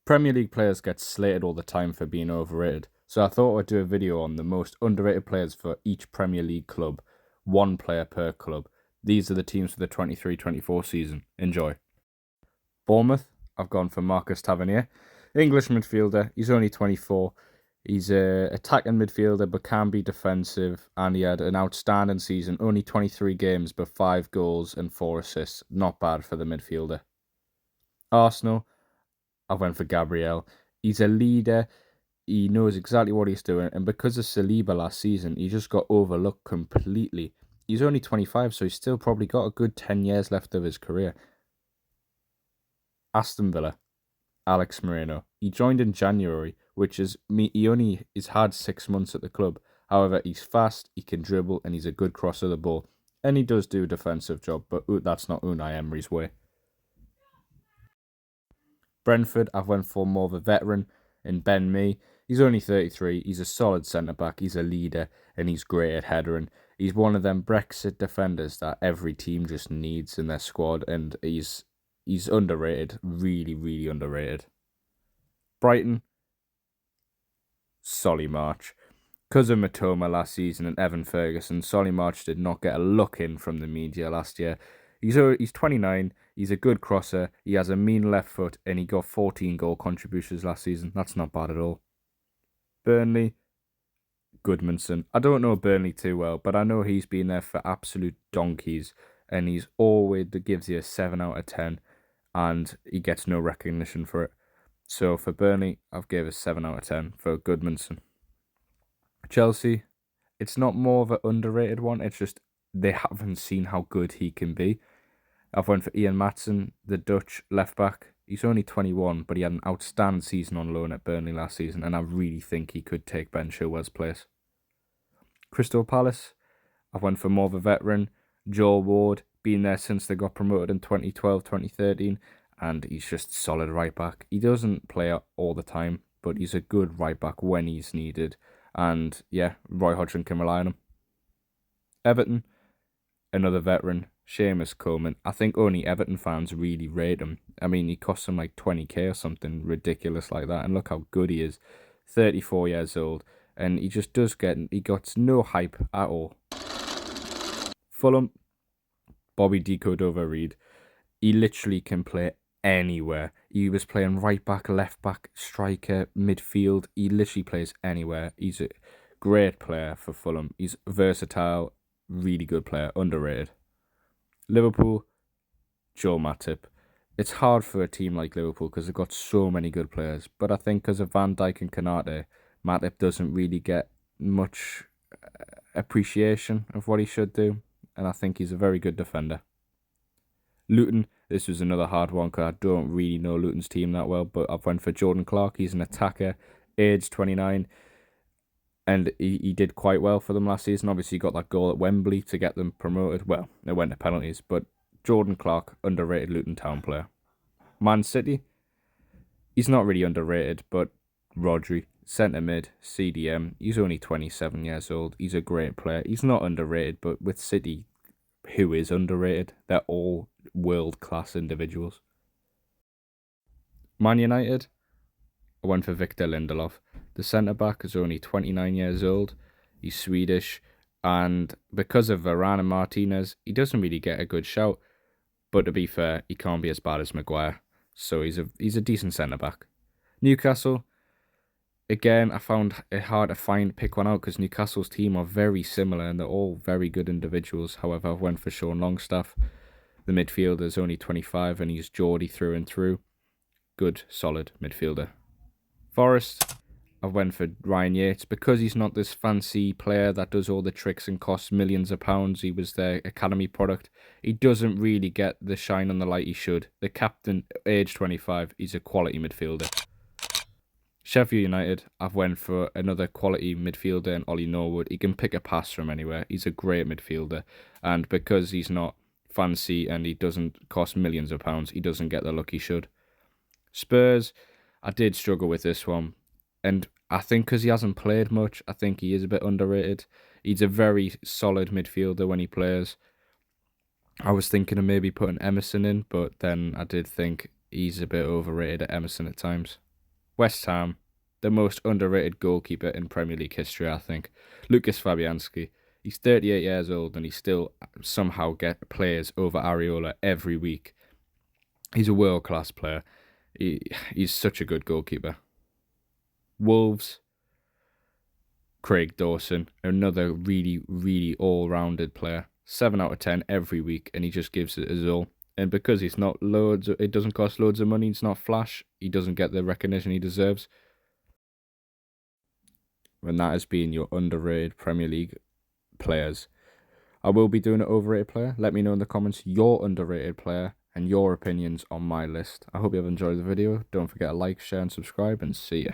Premier League players get slated all the time for being overrated, so I thought I'd do a video on the most underrated players for each Premier League club, one player per club. These are the teams for the 23-24 season. Enjoy. Bournemouth, I've gone for Marcus Tavernier. English midfielder, he's only 24. He's a attacking midfielder but can be defensive, and he had an outstanding season, only 23 games but 5 goals and 4 assists. Not bad for the midfielder. Arsenal, I went for Gabriel. He's a leader. He knows exactly what he's doing. And because of Saliba last season, he just got overlooked completely. He's only 25, so he's still probably got a good 10 years left of his career. Aston Villa, Alex Moreno. He joined in January, which is he only has had 6 months at the club. However, he's fast, he can dribble, and he's a good crosser of the ball. And he does do a defensive job, but that's not Unai Emery's way. Brentford, I've went for more of a veteran in Ben Mee. He's only 33. He's a solid centre-back. He's a leader, and he's great at headering. He's one of them Brexit defenders that every team just needs in their squad, and he's underrated. Really, really underrated. Brighton, Solly March. Because of Matoma last season and Evan Ferguson, Solly March did not get a look in from the media last year. He's 29, he's a good crosser, he has a mean left foot, and he got 14 goal contributions last season. That's not bad at all. Burnley, Goodmanson. I don't know Burnley too well, but I know he's been there for absolute donkeys, and he's always gives you a 7 out of 10, and he gets no recognition for it. So for Burnley, I've gave a 7 out of 10 for Goodmanson. Chelsea, it's not more of an underrated one, it's just they haven't seen how good he can be. I've went for Ian Maatsen, the Dutch left back. He's only 21, but he had an outstanding season on loan at Burnley last season, and I really think he could take Ben Chilwell's place. Crystal Palace, I've went for more of a veteran, Joel Ward, been there since they got promoted in 2012-2013, and he's just solid right back. He doesn't play all the time, but he's a good right back when he's needed, and yeah, Roy Hodgson can rely on him. Everton, another veteran, Seamus Coleman. I think only Everton fans really rate him. I mean, he costs them like 20k or something ridiculous like that. And look how good he is. 34 years old. And he just he got no hype at all. Fulham, Bobby D. Cordova-Reid. He literally can play anywhere. He was playing right back, left back, striker, midfield. He literally plays anywhere. He's a great player for Fulham. He's versatile, really good player, underrated. Liverpool, Joe Matip. It's hard for a team like Liverpool because they've got so many good players. But I think because of Van Dijk and Konate, Matip doesn't really get much appreciation of what he should do. And I think he's a very good defender. Luton, this was another hard one because I don't really know Luton's team that well. But I've went for Jordan Clark. He's an attacker, age 29. And he did quite well for them last season. Obviously, he got that goal at Wembley to get them promoted. Well, it went to penalties, but Jordan Clark, underrated Luton Town player. Man City, he's not really underrated, but Rodri, centre mid, CDM, he's only 27 years old. He's a great player. He's not underrated, but with City, who is underrated? They're all world-class individuals. Man United, I went for Victor Lindelof. The centre-back is only 29 years old. He's Swedish. And because of Varane and Martinez, he doesn't really get a good shout. But to be fair, he can't be as bad as Maguire. So he's a decent centre-back. Newcastle, again, I found it hard to pick one out because Newcastle's team are very similar and they're all very good individuals. However, I went for Sean Longstaff. The midfielder is only 25 and he's Geordie through and through. Good, solid midfielder. Forest, I went for Ryan Yates because he's not this fancy player that does all the tricks and costs millions of pounds. He was their academy product. He doesn't really get the shine on the light he should. The captain, age 25, he's a quality midfielder. Sheffield United, I've went for another quality midfielder in Ollie Norwood. He can pick a pass from anywhere. He's a great midfielder. And because he's not fancy and he doesn't cost millions of pounds, he doesn't get the look he should. Spurs, I did struggle with this one. And I think because he hasn't played much, I think he is a bit underrated. He's a very solid midfielder when he plays. I was thinking of maybe putting Emerson in, but then I did think he's a bit overrated at Emerson at times. West Ham, the most underrated goalkeeper in Premier League history, I think. Lucas Fabianski. He's 38 years old and he still somehow get players over Areola every week. He's a world-class player. He's such a good goalkeeper. Wolves, Craig Dawson, another really, really all-rounded player. 7 out of 10 every week, and he just gives it his all. And because he's not loads, it doesn't cost loads of money, it's not flash, he doesn't get the recognition he deserves. And that has been your underrated Premier League players. I will be doing an overrated player. Let me know in the comments your underrated player and your opinions on my list. I hope you have enjoyed the video. Don't forget to like, share, and subscribe, and see ya.